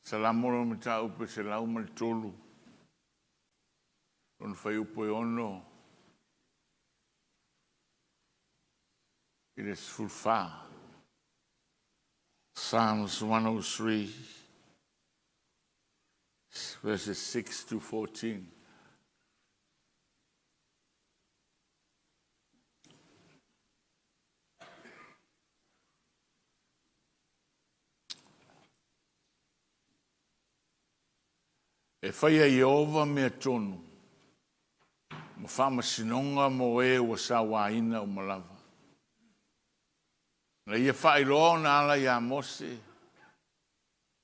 Salamoro mta upe se lau mal tolu. On fai upe ono. It is fulfa. Psalms 103, verses 6 to 14. E whaia Iova mea tonu. Ma whama sinonga mo e ua sa waina o malava. Na ia whairoa na ala ia Mose.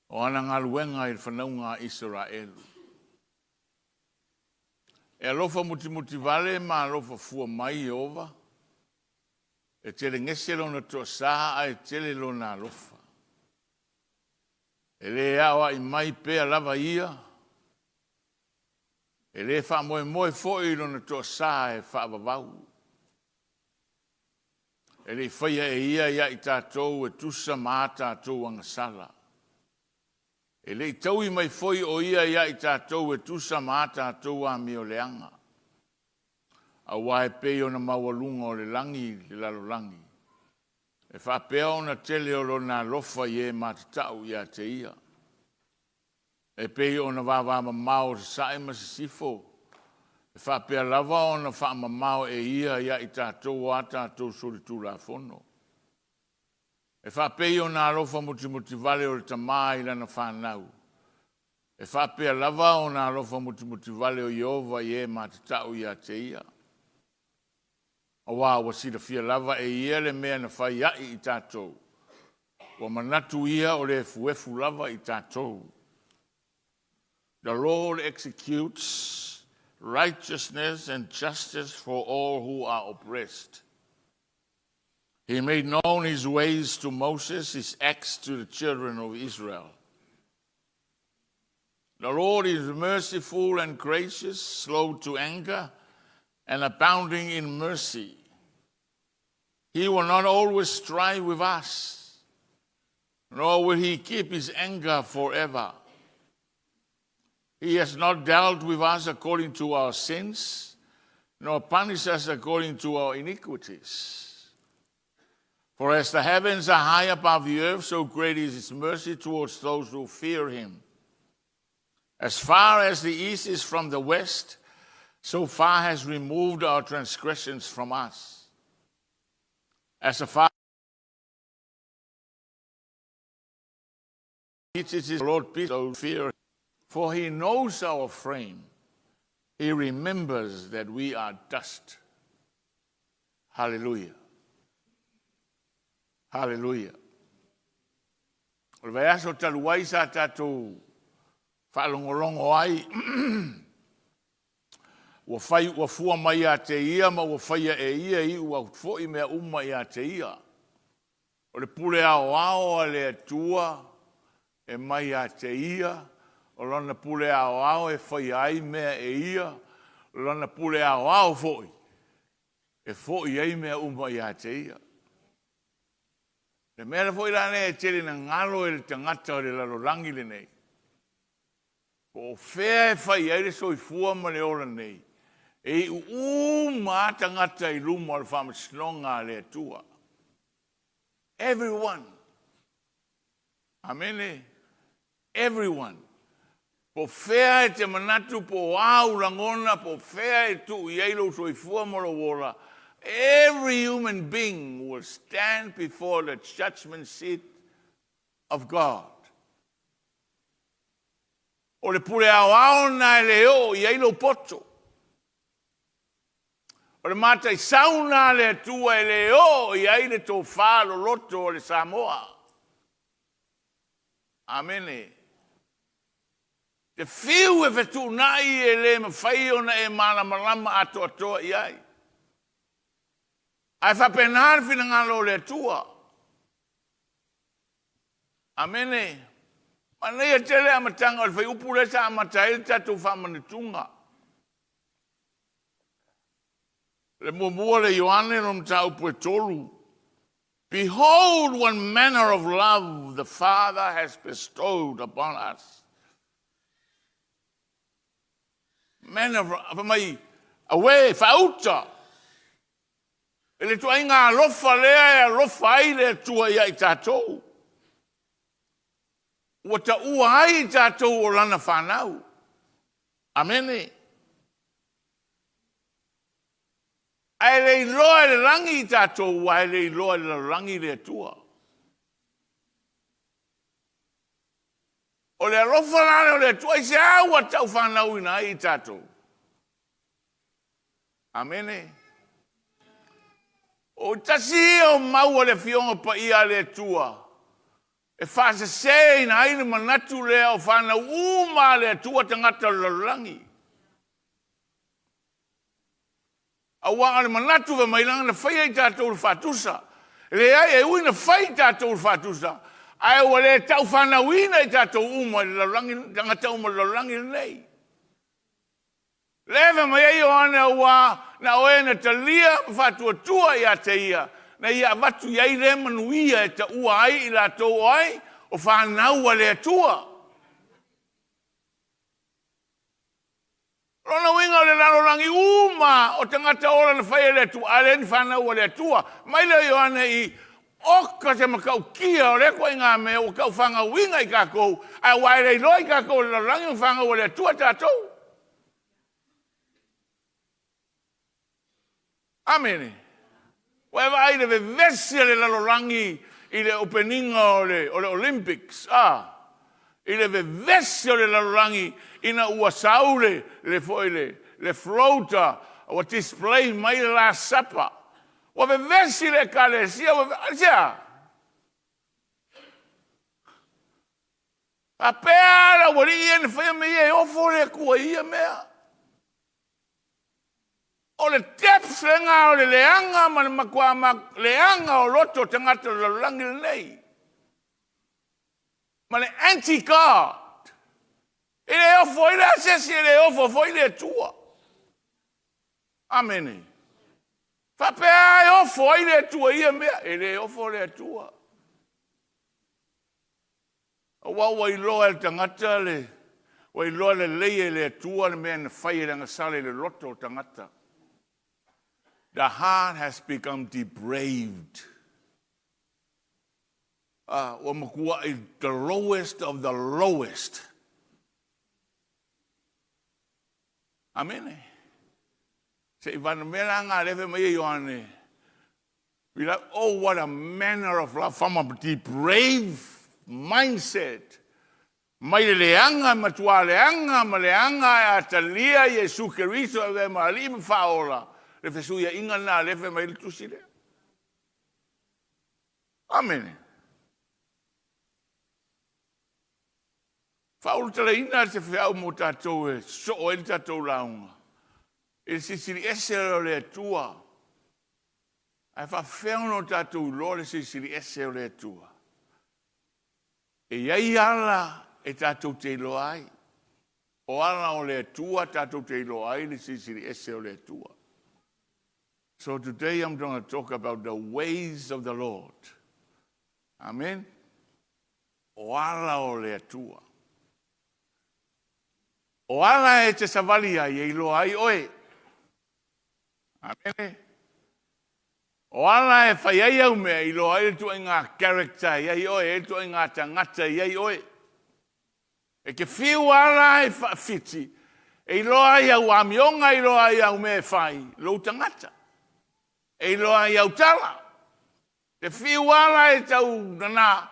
O ana ngaluenga i whanaunga Israelu. E alofa muti vale ma alofa fua mai Iova. E tere ngese lona toa saa e tere lona alofa. E le awa I mai pea lava ia. E le wha moe foi lona toa saa e wha vavau. E le whaia e ia I tātou e tusa mā tātou angasala. E le tau I mai foi o ia I tātou e tusa mā tātou a mio leanga. A wae pei ona mawalunga o le langi, le lalo langi. E wha pea ona tele o lona lofa I e mātatau I a te ia. E pei ona wāwāma mao se sae ma se sifo. E whapea lava ona whaama mao e ia I tātou a tātou suritu la fono. E whapei ona alofa muti vale o le tamā I lana whanau. E whapea lava ona alofa muti vale o Iova I e mātatau I a te ia. A wā wasira fia lava e ia le mea na whai ai I tātou. Wa manatu ia o le fuefu lava I tātou. The Lord executes righteousness and justice for all who are oppressed. He made known his ways to Moses, his acts to the children of Israel. The Lord is merciful and gracious, slow to anger, and abounding in mercy. He will not always strive with us, nor will he keep his anger forever. He has not dealt with us according to our sins, nor punished us according to our iniquities. For as the heavens are high above the earth, so great is his mercy towards those who fear him. As far as the east is from the west, so far has removed our transgressions from us. As the far it is the Lord peace, so fear him. For he knows our frame. He remembers that we are dust. Hallelujah. Hallelujah. O le aso taluai sa tātou whaalongolongo ai. Wa fua mai a te ia, ma wa whaia e ia I ua fwoi mea uma I a te ia. O le pule ao a le atua, e mai a te ia, o lana pule ao e whai ai mea e ia, o lana pule ao fwoi. E fwoi ai mea uma I a te ia. Le mea fwoi rane e tere na ngalo e le tangata o le lalolangi le nei. O whea e whai ai le soifua ma le ola nei. E uma tangata I luma le whamasinonga le atua. Everyone. Amene. Everyone. Po whea e te manatu po au rangona, po whea e tu I eilo soifua ma lo wola. Every human being will stand before the judgment seat of God. O le pule au na e leo I eilo poto. O le matai sauna le atua e leo I aile tō whālo loto o le SAMOA. Amene. Te whiu e whetu nai e le mawhai ona e malama ato atoa I ai. Ai whapenari whina ngalo le atua. Amene. Manei a tele amatanga o le whai upure sa amatai tatu whamanitunga. Le mua le Ioane no mta upu e tolu. Behold, what manner of love the Father has bestowed upon us. Manner of mai away fauta. Ele tu inga lofa lea lofa ai le tua ia I tātou. Ua ta ua ai tātou o lana whanau. Amene. Ai le loa le rangi tātou, ai le loa le rangi le tua. O le alofa lana o le tua, I se aua tau whanau ina ai tātou. Amene. O tasi o mau le fionga pa ia le tua. E whasa se ina ai le manatu lea o whanau uma le tua tangata le rangi. Awa ale manatu va mai langa na fai ai tātou le whatusa. Le ai e ui na fai tātou le whatusa. Ai o le tau whanauina I tātou uma le rangi, tangata uma le rangi nei. Lewa mai ai o ana ua na oe na talia whatua tua I a te ia. Na ia watu iai le manuia e ta ua ai I la tau ai o whanau a le tua. Rona winga o le lalorangi uma o tangata ora na whaia le tua. Ale ni whanau a le tua. Mai le o ana I oka te makau kia o le koe ngā mea o kau whanga winga I kākou. Ai wai rei loi kākou le lalorangi o whanga o le tua tātou. Amene. Wai vai le vevesi le lalorangi I le openinga o le Olympics. I le vevesi le lalorangi ina ua saule le foile, le flota, o display mai le Last Supper. Wa vevesi le kalesia, wa vevesi. A pea la wali ia ne whaia me ia ofo le kua ia mea. O le depth lenga o le leanga ma le makua leanga o loto tangata le langi le nei. Ma le anti-God. Ile ofo ile asesi ile ofo fo ile tua. Amene. Fapea e ofo ile tua ia mea. Ile ofo ile tua. Wa iloa le tangata le. Wa iloa le leie le tua le mea na whai le ngasale le loto tangata. The heart has become depraved. Wa makua I the lowest of the lowest. Amen. Se Ivan Melanga leve mai Ioane. We like, oh, what a manner of love from a depraved mindset. Mai leanga matua leanga ma leanga a talia Yesu Kristo ave malim faola. Le fesuia inga na leve mai tusile. Amen. Faul tala ina se feau mo tātou e so o el tātou launga. E sisiri ese o le tua. Ai fa feau no tātou lo le sisiri ese o le tua. E iai ala e tātou te lo ai. O ala o le tua tātou te lo ai le sisiri ese o le tua. So today I'm going to talk about the ways of the Lord. Amen. O ala o le tua. O ala e te savalia I ilo ai oe. Amen. O ala e whai ai au mea ilo ai tu ngā character ai oe, tu ngā tangata ai oe. E ke whiu ala e whawhiti. E ilo ai au amionga ilo ai au mea whai, lo tangata. E ilo ai au tala. Te whiu ala e tau nana.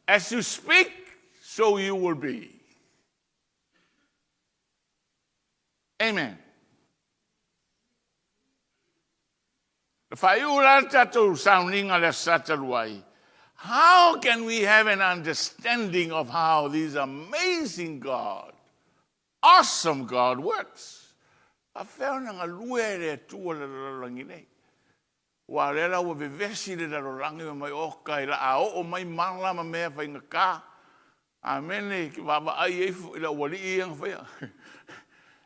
As you speak, so you will be. Amen. How can we have an understanding of how this amazing God, awesome God works? A found a luere to a langine. While I will be vested at a rangi of my oka, o my malama me for in a car. Amen. Baba, I if it will be young for you.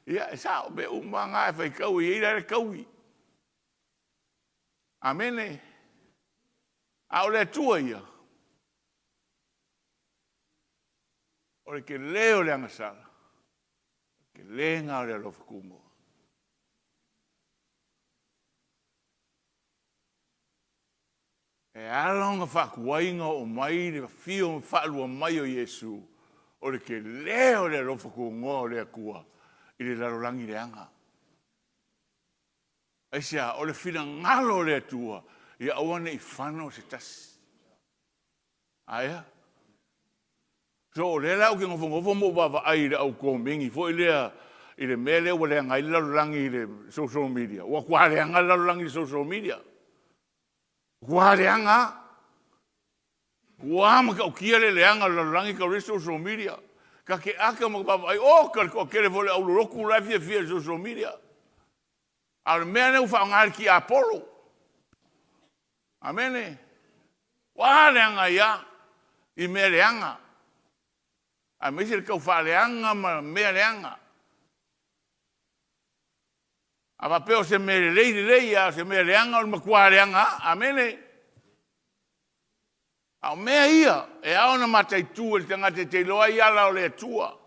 Yeah, sao be umanga fa kawi ira kawi. Amen. A o le atua ia. O le ke leo le angasala. Ke le ngā o le alofa kumo. E alonga whakuainga o mai le fio whaalua mai o Yesu. O le ke leo le alofa kumo o le akua. I le larolangi le anga. Aisia, o le whina ngalo le atua. Ia awane I whano se tasi. Aia? So, le lau ke ngofo mo bava ai le au komingi. Fo I le mele o le anga I larolangi le social media. Wa kua le anga larolangi social media. Kua le anga. Kua maka o kia le anga larolangi ka social media. Ka ke aka mo bava ai. O, ka kere fo le au roku la fia social media. A le mea neu whaangari ki Apollo. Amene. Wa le anga ia. I mea le anga. A mese le kau wha le anga ma mea le anga. A wapeo se mea le lei a se mea le anga o le makua le anga. Amene. A mea ia. E ao na matai tu le tangate te loa ia lao le atua.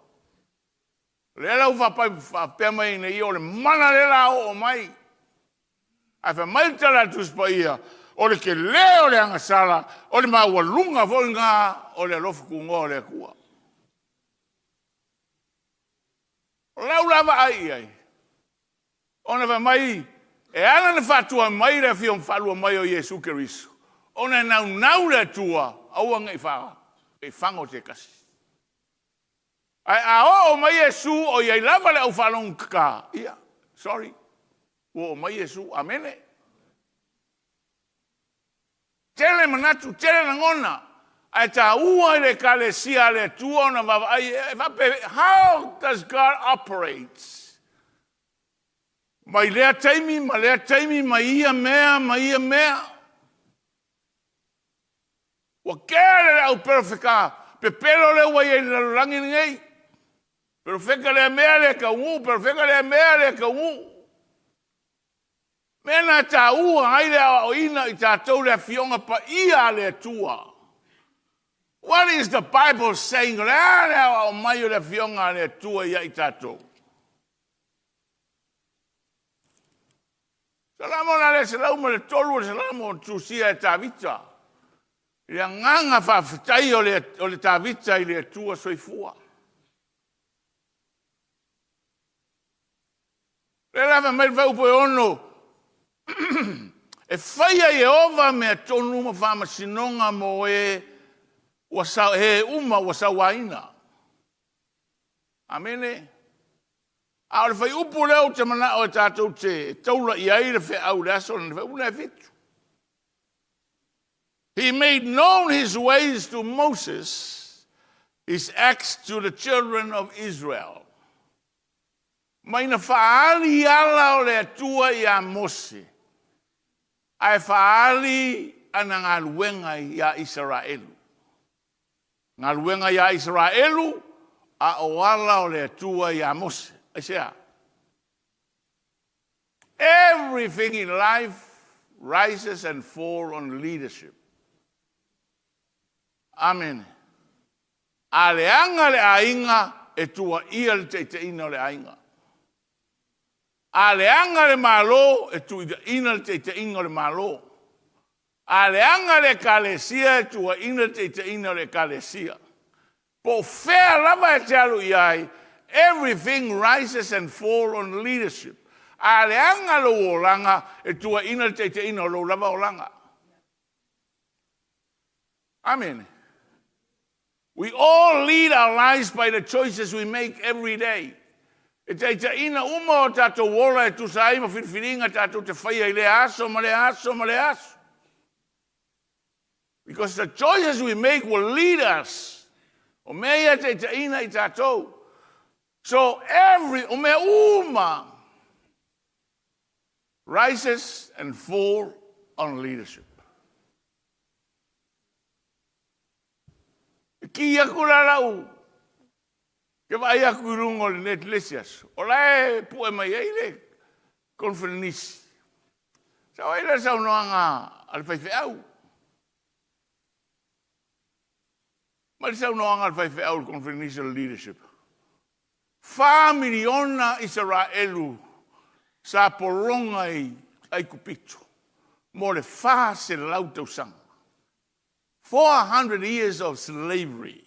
Le lau whapea mai nei o le mana le lao o mai. A wha mai tala tuspa ia. O le ke leo le angasala. O le maua lunga fo ngā. O le alofu kungo o le akua. O lau lava ai ai. O na wha mai. E ana na whatua mai le fio mwhalua mai o Yesu Keriso. O na nau le atua. Aua ngai whaa. E whango te kasi. Ai a o mai Yesu o iai lava le au whalong kaka. Ia, sorry. O mai Yesu, amene. Tele manatu, tele nangona. Ai ta ua le kale sia le tua na vava. How does God operate? Mai lea taimi, mai ia mea. Wa kere le au perfeka. Pepelo le wa iai lalangi ngei. Perfeka le mea le ka ungu, perfeka le mea le ka ungu. Mena ta ua haile o ina I tātou le fionga pa ia le tua. What is the Bible saying? Lea o mai o le fionga le tua ia I tātou. Salamo na le salamo le tolu le salamo tusia e tāvita. Ia nganga whawhitai o le tāvita I le tua soifua. Le lawa mai vaupo e ono. E whaia Jehova mea tonu ma whama sinonga mo he wasawaina. Amene. A le whai upu leo te mana o tātou te taula I aire whi au le aso na whi una fitu. He made known his ways to Moses, his acts to the children of Israel. Maina whaali ala o le atua I a Mose. Ai whaali ana ngā luenga I a Israelu. Ngā luenga I a Israelu, a o ala o le atua I a Mose. I say, everything in life rises and falls on leadership. Amen. A leanga le ainga e tua ia le te ina le ainga. A leanga le malo e tu ina le te ina le malo. A leanga le kalesia e tua ina le te ina le kalesia. Po fea lava e te alu iai, everything rises and falls on leadership. A leanga lo o langa e tua ina le te ina lo lava o langa. Amen. We all lead our lives by the choices we make every day. E te ina uma o tātou wola e tu saima whirwhiringa tātou te whaia I le aso, ma le aso. Because the choices we make will lead us. O mea te ina I tātou. So o mea uma rises and falls on leadership. Ki aku lau. Ke vai aku I rungo le net lesias. O lae pue mai eile konferenisi. Sa waila sa unoanga al whaiwhi au. Ma le sau noanga le whai au confidential leadership. 4 miliona Israelu sa poronga ai kupito. Mo le wha se lau tausanga. 400 years of slavery.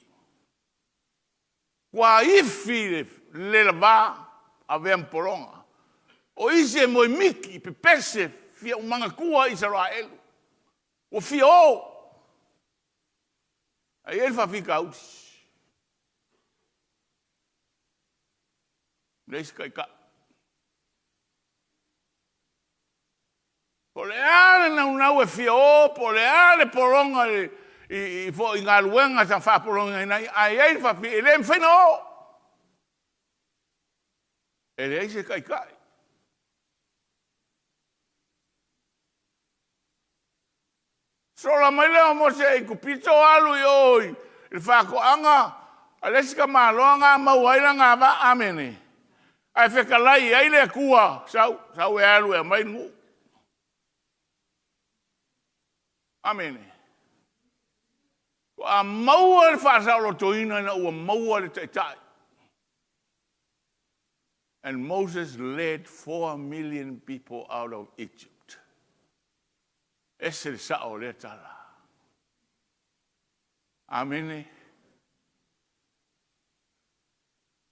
Kwa ifi le lava a vea poronga. O ise mo miki pe pese fia umanga kua Israelu. O fia o. Ai ele fika auti. Leis kai ka. Po le ale na e fia o, po le ale poronga i fo inga luenga sa fa poronga ina ai ele fa fi ele mfena o. Ele ise kai kai. Sola mai leo mo se kupito alu yoi. Il fa ko anga alesika malonga mauaila nga ba amene. Ai Fetalai ai le kua sau e alu e mai ngu. Amene. Ko a maua le fa sa lo toina na ua maua le taitai. And Moses led 4 million people out of Egypt. Ese le sao le tala. Amene.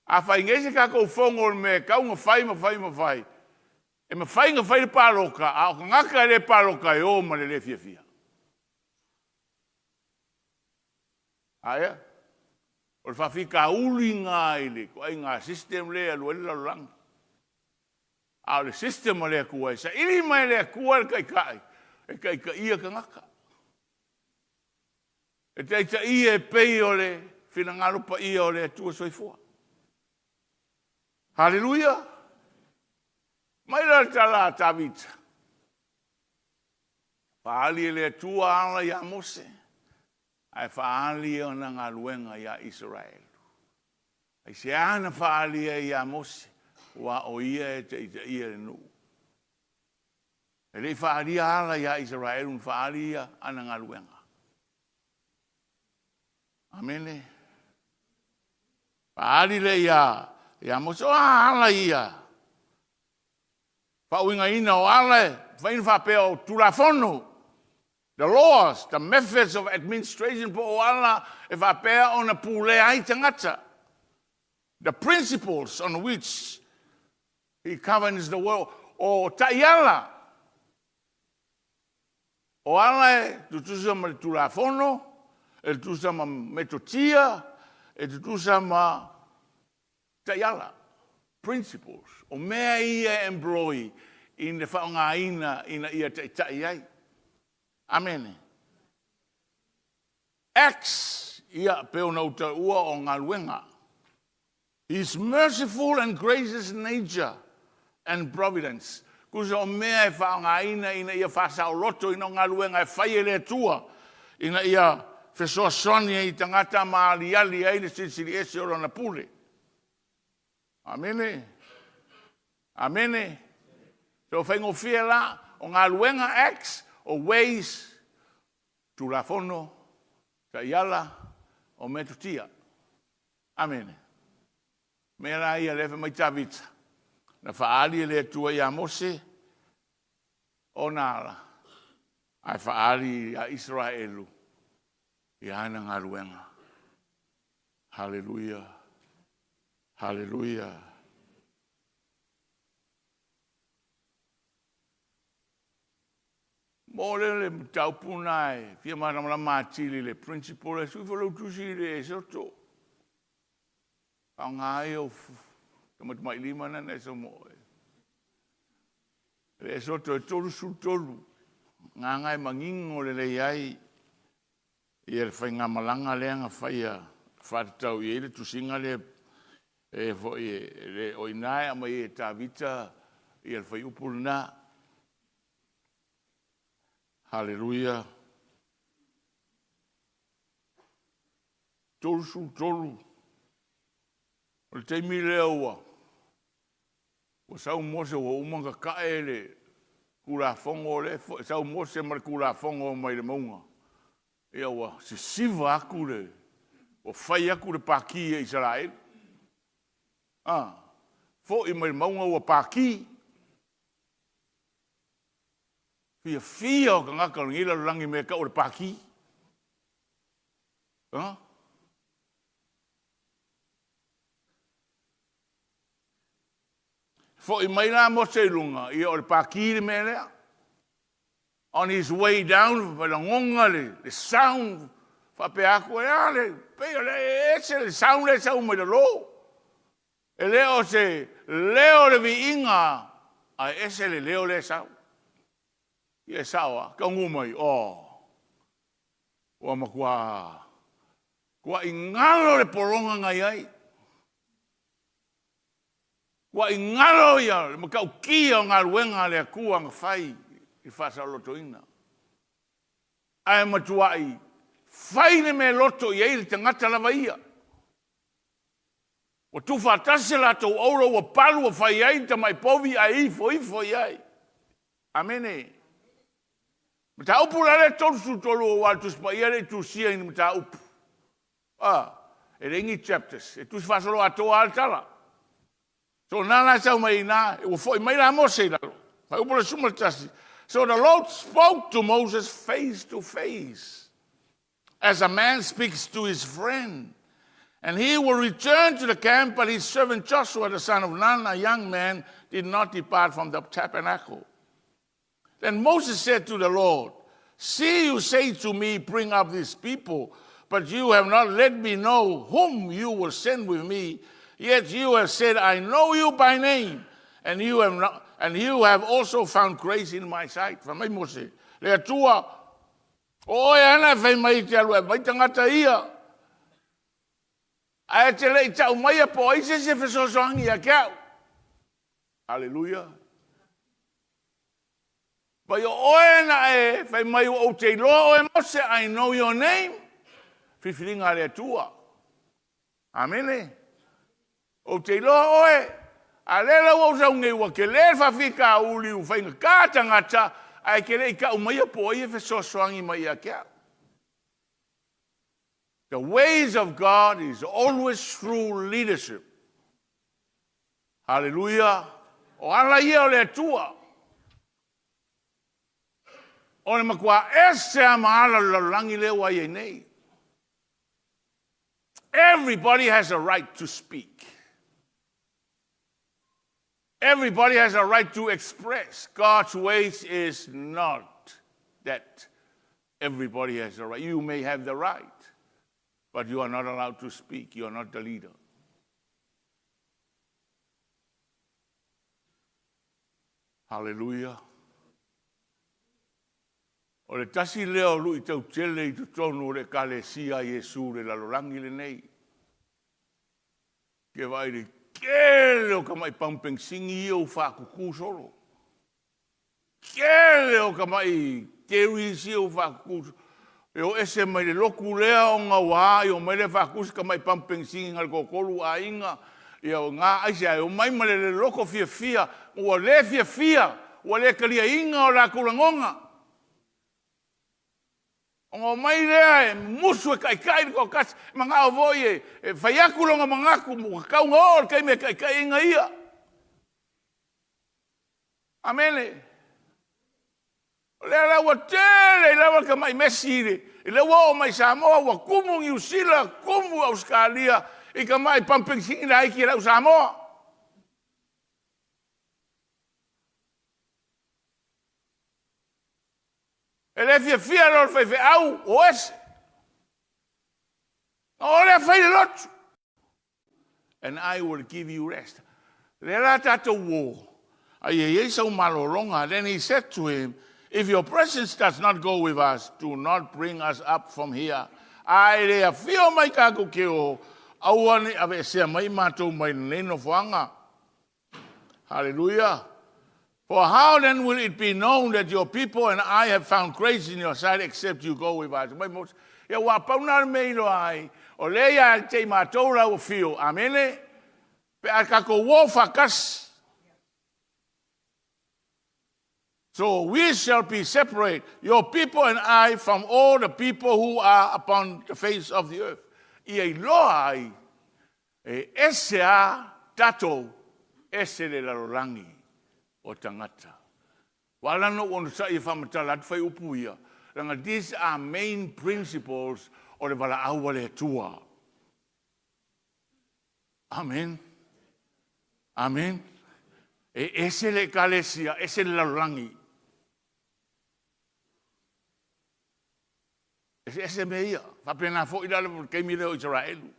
A whai ngese ka kou whongo me kau ngā whai ma whai. E ma whai ngā whai le pāroka, a o ngaka le pāroka e o ma le fia fia. Aia? O le whawhika uli ngā ile, ko ai ngā system le alu ele lalang. A le system le kua e sa ili mai le kua le kai kai. E kai ka ia ka ngaka. E teita ia e pei o le, whina ngarupa ia o le atua soifua. Hallelujah. Mai la tala tavita. Faali le atua ala ya Mose. Ai faali o na ngaluenga ya Israel. Ai se ana faali ya Mose. Wa o ia e teita ia le nuu. E le faali ala ya Israel un faali ana ngaluenga. Amene. Faali le ya Mose o ala ia. Fauinga ina o ala, fain fa peo tulafono. The laws, the methods of administration po o ala e fa peo ona pule ai tangata. The principles on which he governs the world. O taiala. O ala tu tusama tulafono, e tusama metotia, e tusama taiala. Principles. O mea ia employ in the whaongaina ina ia taitai ai. Amen. Acts ia peona uta ua o ngā luenga. His merciful and gracious nature and providence. Kusa o mea e whaongaina ina ia whasao loto ina ngā luenga e whai ele atua. Ina ia whesoa sonia i tangata maali ali ai le sisiri ese ora na pule. Amene. Amene. So whaingo fia la o ngā luenga acts o ways tu la fono ka iala o metutia. Amene. Mera ia lewe mai tavita. Na whaali le tua ia Mose o nāla. Ai whaali a Israelu i ana ngā luenga. Hallelujah. Hallelujah. Mole le taupuna fia mana matili le principle e sui folo tusi le soto. Angai o tamat mai lima na ne somo. Le soto e tolu su tolu. Ngai mangingo le ai. Ia whainga malanga leanga whaia whatau i ele tusinga le e le oinae ama i e tavita i al whai upulna. Hallelujah. Tolu su tolu. O le teimi lea ua. O sau Mose o umanga kae le kura fongo le. Sau Mose mar kura fongo mai le maunga. Ia ua se siva aku le. o whai aku le pāki e Israel. Fo I mai maunga ua pāki. Fia o ka ngaka o ngila rangi me ka o le pāki. Fo I mai la mo se lunga I o le pāki le me lea. On his way down, pa la ngonga le sound, fa pe ako e ale, pe le ese le sound le sound mai lo. E leo se leo le vi inga, a ese le leo le sound. Ia sawa, ka ngumai, Ua makua, kua ingalo le poronga ngai ai. Kua ingalo ia, le makau kia o ngā ruenga le akua ngā whai. I whasa loto ina. Ai matuai, whaine me loto I eiri te ngata lava ia. O tu whatase la tau aura ua palu a whai ai ta mai povi a ifo iai. Amene. Mata upu la le tolu tolu o wal tuspa ia le tu sia ini mata upu. E ringi chapters. E tu whasa lo atoa altala. So nana sau mai ina, e ua mai la mo se lalo. Whai upu la sumatasi. So the Lord spoke to Moses face to face, as a man speaks to his friend. And he will return to the camp, but his servant Joshua, the son of Nun, a young man, did not depart from the tabernacle. Then Moses said to the Lord, see, you say to me, bring up these people, but you have not let me know whom you will send with me. Yet you have said, I know you by name, and you have also found grace in my sight. Whamai Mose. Le atua. Oe ana whai mai te alua. Mai tangata ia. Ae te lei tau mai a po aise se whesosoangi a kiau. Hallelujah. Pai o oe na e whai mai o te loa oe Mose. I know your name. Whiwhiringa le atua. Amene. O te loa oe. A lela wau sau ngei wa ke le whawhika uli u whainga kātangata ai ke rei ka umaya po i e whesosoangi mai a kia. The ways of God is always through leadership. Hallelujah. O ala ia o le atua. O le makua ese a maala lalangi le wa i nei. Everybody has a right to speak. Everybody has a right to express. God's ways is not that everybody has a right. You may have the right, but you are not allowed to speak. You are not the leader. Hallelujah. O le tasi leo lui tau tele I tutonu le kalesia Yesu le lalorangi le nei. Ke vai le kele o kamai pampeng singi o whakuku solo. Kele o kamai tewi si o whakuku solo. E o ese mai le loku lea o ngā wā, o mai le whakusi kamai pampeng singi ngal kokolu a inga. E o ngā aise o mai male le loko fia fia, o le fia fia, o le kalia inga o la kurangonga. O mai lea e musu e kai ko kasi mga o voi e whaiaku longa mangaku mo kaunga o kai me kai inga ia. Amene. Lea wa tele lea ka mai mesire. Lea wa o mai Samoa wa kumu New Zealand, kumu Australia I ka mai pamping singi na iki lau Samoa. E le fia lor fai au o ese. O le fai le lotu. And I will give you rest. Le la tata wo. Ai e sau malolonga. Then he said to him, if your presence does not go with us, do not bring us up from here. Ai le fio mai kako ke o. Auane ave se mai matou mai neno fuanga. Hallelujah. For how then will it be known that your people and I have found grace in your sight except you go with us? Ya wa pauna me no ai. O le ya te matou la o fio. Amene. Pe akako wo fakas. So we shall be separate, your people and I, from all the people who are upon the face of the earth. ia i loa ai, e ese a tatou, ese le larolangi o tangata. Walano ono sa i whamatala atu whai upu ia. Ranga, these are main principles o le wala aua le atua. Amen. Amen. E ese le kalesia, ese le larolangi. Ese me ia. Whapena fo ila le keimi leo Israelu.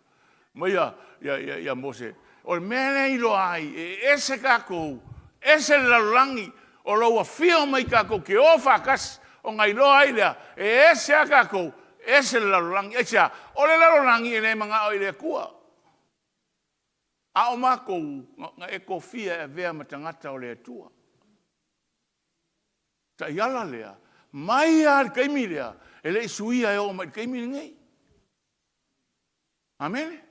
Maia, ia Mose. O le mene ilo ai, e ese kako, ese le larolangi, o loa fio mai kako ke ofa kas o ngai loa ai lea, e ese a kako, ese le larolangi, ese a, o le larolangi e ne manga o i le kua. A o mako, nga e kofia e vea matangata o le atua. Ta iala lea, mai a keimi lea, e le isuia e o mai keimi ngei. Amen.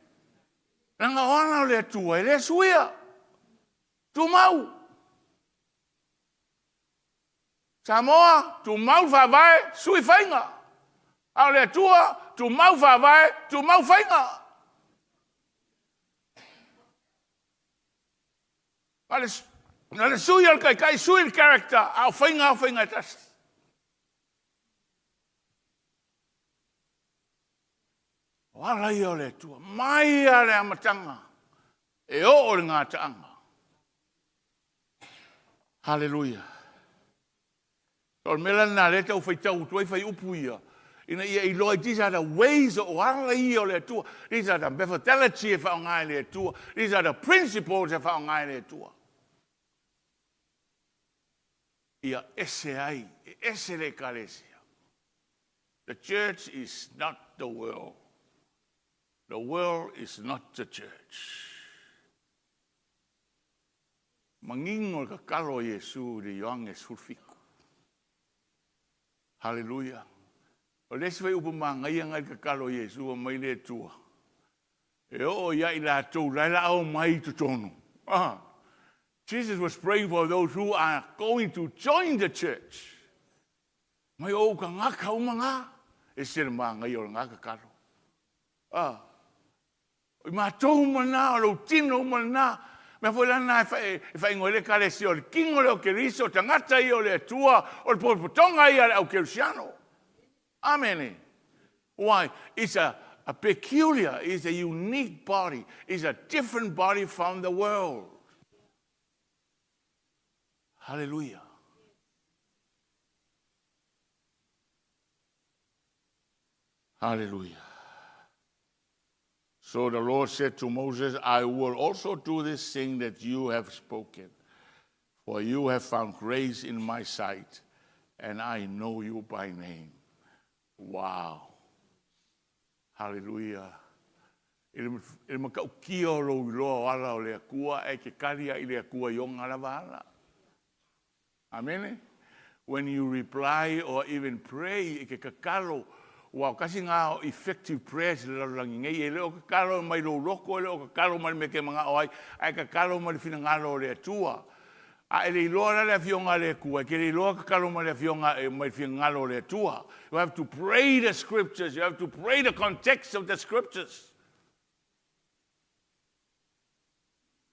Nanga wana o le atua, e le isuia. Tu mau. Samoa, tu mau whawai, sui whainga. A le atua, tu mau whawai, tu mau whainga. Na le sui al kai sui il character, au whainga tas. Wala i o le atua, mai a le amatanga, e o le ngā taanga. Hallelujah. So mela na le tau whai tau tuai whai upu ia. Ina ia i loa, these are the ways o ala i o le atua. These are the Fetalai e whaongai le atua. These are the principles e whaongai le atua. Ia ese ai, ese le kalesia. The church is not the world. The world is not the church. Mangingo ka kalo Yesu de yoang es fulfiku. Hallelujah. O lesi vai upamanga ia ngai ka kalo Yesu o mai le tua. E o ia i la tau, la au mai tu tonu. Jesus was praying for those who are going to join the church. Mai o ka ngaka umanga, e sere manga i o ngaka kalo. I mātou mana, o lo tino mana, me foi lana e fai ngole kale si o le kingo le o keriso, tangata i o le atua, o le potonga i au kerisiano. Amen. Why? It's a peculiar, it's a unique body. It's a different body from the world. Hallelujah. Hallelujah. So the Lord said to Moses, I will also do this thing that you have spoken, for you have found grace in my sight, and I know you by name. Wow. Hallelujah. Ele makau kia lo loa ala o le akua e ke karia i le akua yonga la vala. Amen. When you reply or even pray, e ke kakalo, wow, kasi nga effective prayers le langi ngai e leo kakalo mai lo loko leo kakalo mai me ke mga oai ai kakalo mai finangalo le atua. A ele loa le afionga le kua ke le loa kakalo mai le afionga mai finangalo le atua. You have to pray the scriptures. You have to pray the context of the scriptures.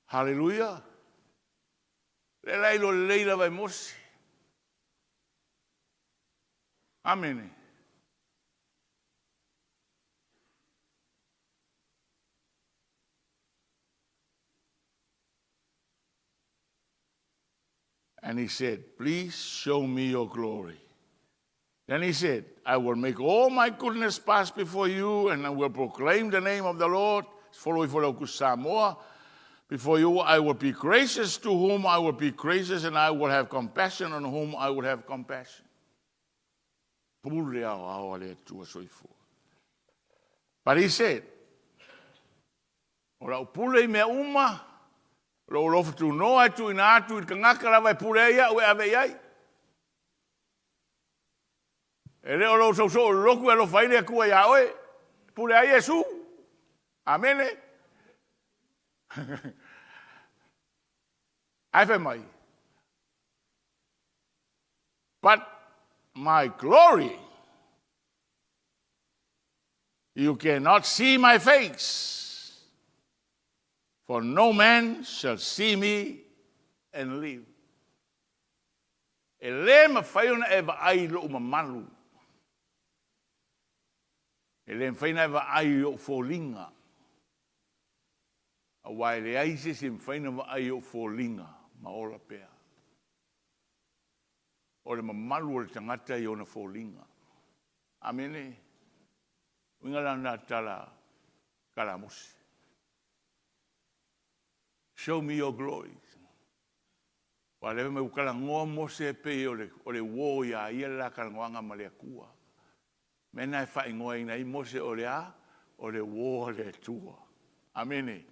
Hallelujah. Le lai lo leila vai mosi. Amen. And he said, please show me your glory. Then he said, I will make all my goodness pass before you, and I will proclaim the name of the Lord. SAMOA. Before you, I will be gracious to whom I will be gracious, and I will have compassion on whom I will have compassion. But he said, ora upule me uma, lo lofu tu noa tu inatu i kangaka la vai pureia ue ave iai. E leo lo so loku e lo faile a kua ia oe, purea Yesu. Amene. Ai mai. But my glory You cannot see my face, for no man shall see me and live. E le mawhaiona e ai lo mamalu. E le mwhaina e ai o fōlinga. A wai le aise se mwhaina ai o fōlinga, ma ola pea. O le mamalu o le tangata i ona fōlinga. Amene. Wingala na tala kalamusi. Show me your glory. Wale me ukala ngoa mose pe o le wo ya ia la kalangoanga ma le akua. Mena e whai ngoa ina I mose o le wo le tua. Amene.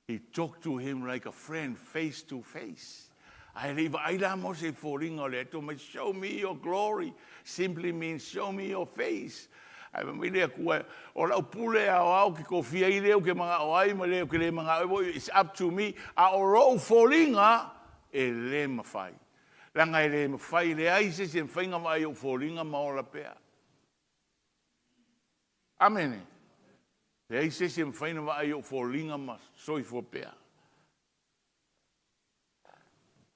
He talked to him like a friend, face to face. I leave aila mose fōringa o le to me show me your glory. Simply means show me your face. Ai mele akua o la pule au ki kofia I leo ke mga oai ma leo ke le mga it's up to me. A o ro fōringa e le mawhai. Langa e le mawhai le aise se mwhainga mai o fōringa ma o la pea. Amene. Le aise se mwhainga mai o fōringa ma soi fō pea.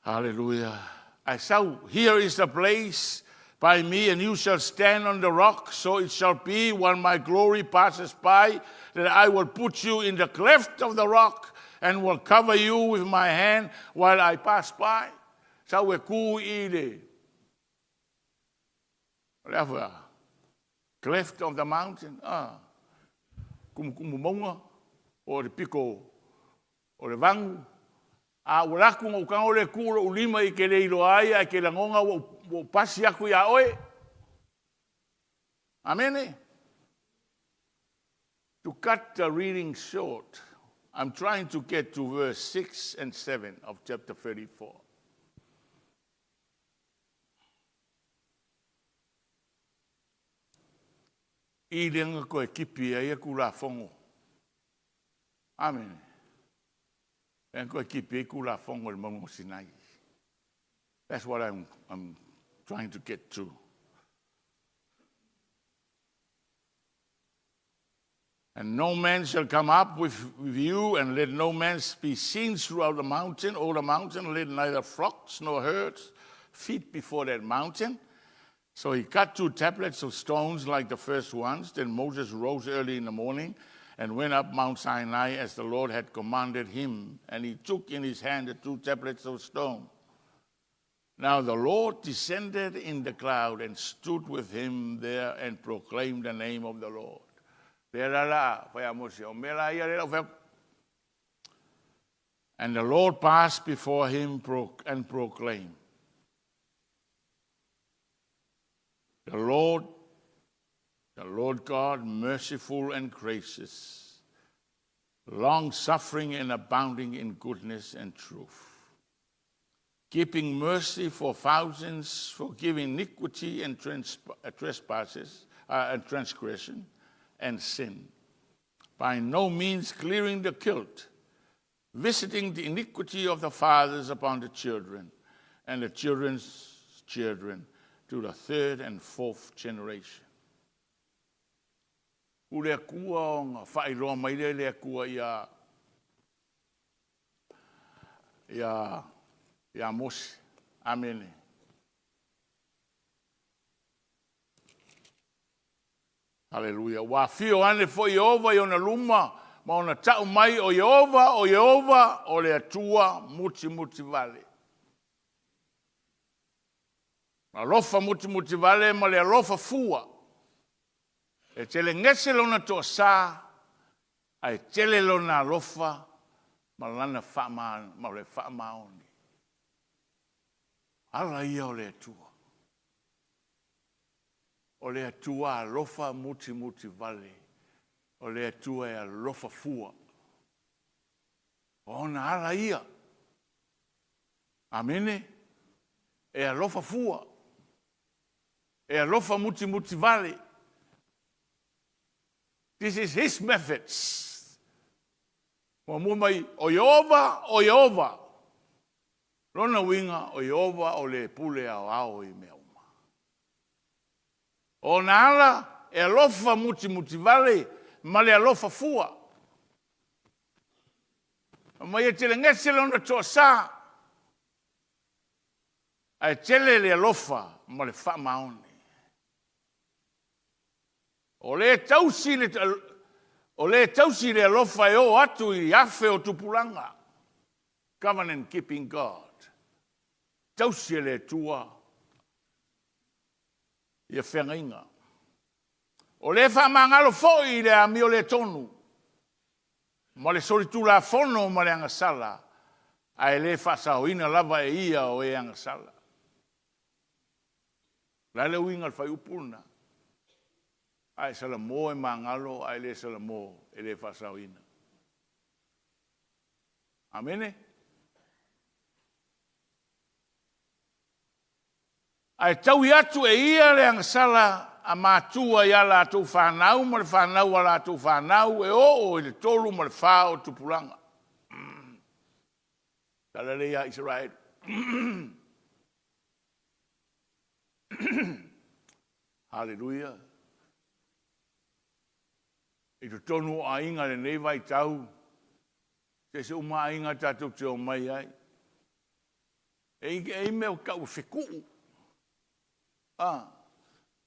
Hallelujah. I saw, here is the place by me, and you shall stand on the rock. So it shall be when my glory passes by, that I will put you in the cleft of the rock, and will cover you with my hand while I pass by. Sa we ku I le cleft of the mountain. Kumu monga, o le piko, o le vangu. A uraku ngau kanga le kuro ulima I ke le iloai, a ke langonga o pasi aku ia oe. Amene. To cut the reading short, I'm trying to get to verse 6 and 7 of chapter 34. I lenga koe kipi ai aku la fongo. Amen. And koe kipi ku la fongo le mongo Sinai. That's what I'm trying to get to. And no man shall come up with you, and let no man be seen throughout the mountain, all the mountain, let neither flocks nor herds feed before that mountain. So he cut 2 tablets of stones like the first ones. Then Moses rose early in the morning and went up Mount Sinai as the Lord had commanded him. And he took in his hand the 2 tablets of stone. Now the Lord descended in the cloud and stood with him there and proclaimed the name of the Lord. And the Lord passed before him and proclaimed, The Lord God, merciful and gracious, long-suffering and abounding in goodness and truth, keeping mercy for thousands, forgiving iniquity and trespasses and transgression and sin, by no means clearing the guilt, visiting the iniquity of the fathers upon the children and the children's children to the 3rd and 4th generation. Ule kua o ngā whairoa mai le kua ia Mose. Amen. Hallelujah. Wa fio ane fo Yehova I ona luma, ma ona tau mai o Yehova, o le atua muti vale. Ma lofa muti vale, ma le lofa fua. E tele ngese lona toa sa, ai tele lona lofa, ma lana ma le whaamaoni. Ala ia o le atua. O le atua lofa muti vale. O le atua e lofa fua. Ona ala ia. Amene. E lofa fua. E lofa muti vale. This is his methods. O mai o Yehova. Rona winga o Yehova o le pule au I mea uma. O nala e lofa muti vale ma le alofa fua. Ma ia tele ngese lona toa sa. Ai tele le alofa ma le wha maone. O le tausi le alofa e o atu I afe o tupulanga. Covenant keeping God. Tausi le tua. Ia whengainga. O le wha mangalo foi le ami o le tonu. Ma le solitu la fono ma le angasala. Ai le wha saoina lava e ia o e angasala. La le uinga le whai upuna. Ai sala mo e mangalo, ai le sala mo e le wha saoina. Amene? Ai tau I atu e ia le angasala a mātua ia la tau whanau, ma le whanau a la tau whanau, e o le tolu ma le whao tupulanga. Tala lea Israel. Hallelujah. I to tonu a inga le nei vai tau, te se uma a inga tātou te o mai ai. E meo kau wheku.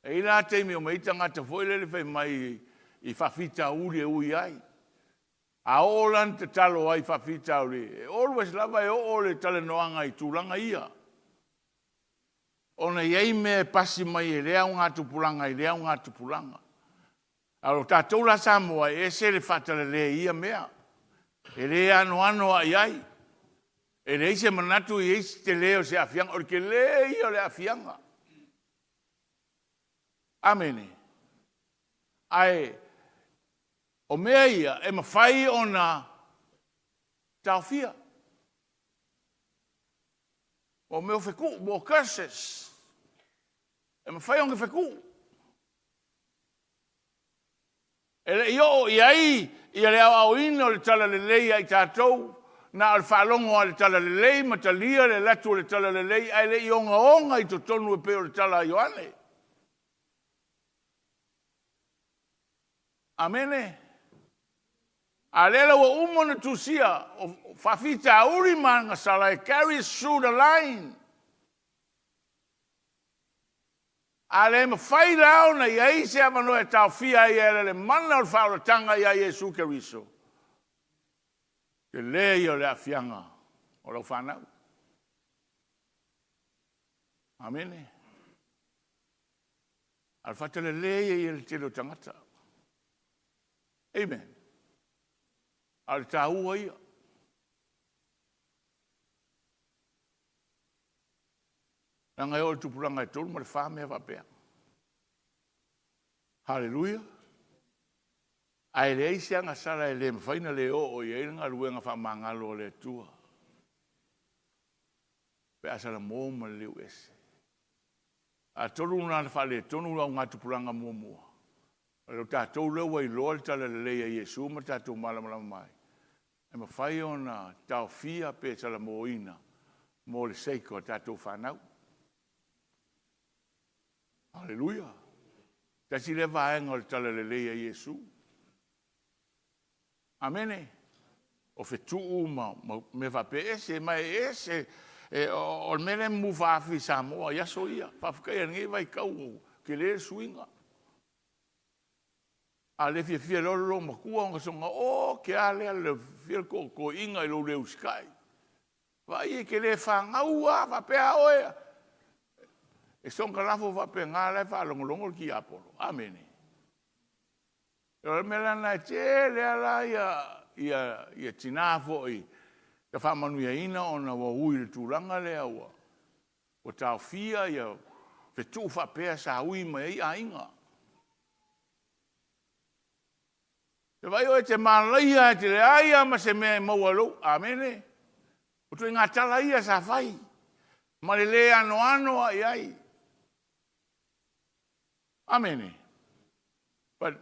E la te meo meita ngata foile le whai mai I whawhita uri e ui ai. A olan te talo ai whawhita uri. Always lava e o le tale noanga I tūlanga ia. Ona iei me pasi mai e lea unga tupulanga, I lea unga tupulanga. Alo tātou la SAMOA e se le whatale lea ia mea. E lea ano a iai. E le ise manatu I eisi te leo se afianga. O ke lea ia le afianga. Amene. Ai, o mea ia, e mawhai o na tauwhia. O meo wheku, mo curses. E mawhai o nge wheku. E le io, I ai, I le au ina o le tala le lei ai tātou, na al whalongo a le tala le lei, ma talia le latu o le tala le lei, ai le ionga onga I to tonu e peo le tala a Ioane. Amene. A lela wa umona tusia o whawhita uri manga sala e carries through the line. A le ma whai rao na iai se amano e tau fia I ele le mana o whauratanga I a Jesu Keriso. Ke lei o le afianga o lau whanau. Amene. Al whatele lei I le telo tangata. Amen. Al tāua ia. Nanga e o tupuranga e tolu ma le whamea wapea. Hallelujah. Ai le eisi anga sara e le mwhaina le o I einga ruenga whamangalo o le tua. Pe asala mō ma le leu ese. A tolu una le whale tonu la unga tupuranga mua. O tātou lewa I loa le tala le leia Iesu ma tātou malama mai. E ma whai o na tau fia pe tala mō ina mō le seiko tātou whanau. Hallelujah. Tasi le vaenga o le tala le leia Iesu. Amene. O whetuu me wape ese, mai ese, o mele mu whaafi SAMOA, yaso ia, whaafikai ange vai kau ke le suinga. A le fia lolo makua nga songa o ke ale le fia ko inga I lo le uskai. Vai ke le whangaua va pe oe. E songa lafo va pe ngala fa longo ki apolo. Amen. O melana che le ala ia tinafo I ka fa manu ia ina ona wa ui le tulanga le awa. O tau fia ia fe tu fa pe sa ui mai a inga. Te vai o te malaia te le aia ma se me maualo. Amene. O tu inga tala ia sa fai. Ma le le ano ai ai. Amene. But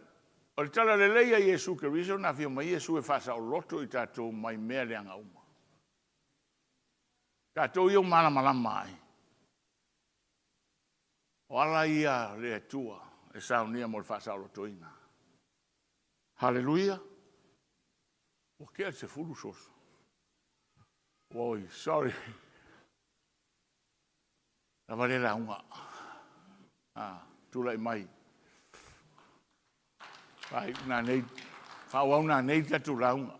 o le tala le leia Iesu Keriso na fio mai Iesu e fasa o loto I tātou mai mea le anga uma. Tātou iau mana mai. O ala ia le atua e saunia mo le fasa o loto ina. Hallelujah. O kia se fulu soso. Oi, sorry. La varela unga. Tula mai. Ai, na nei. Ka wa na nei ka tula unga.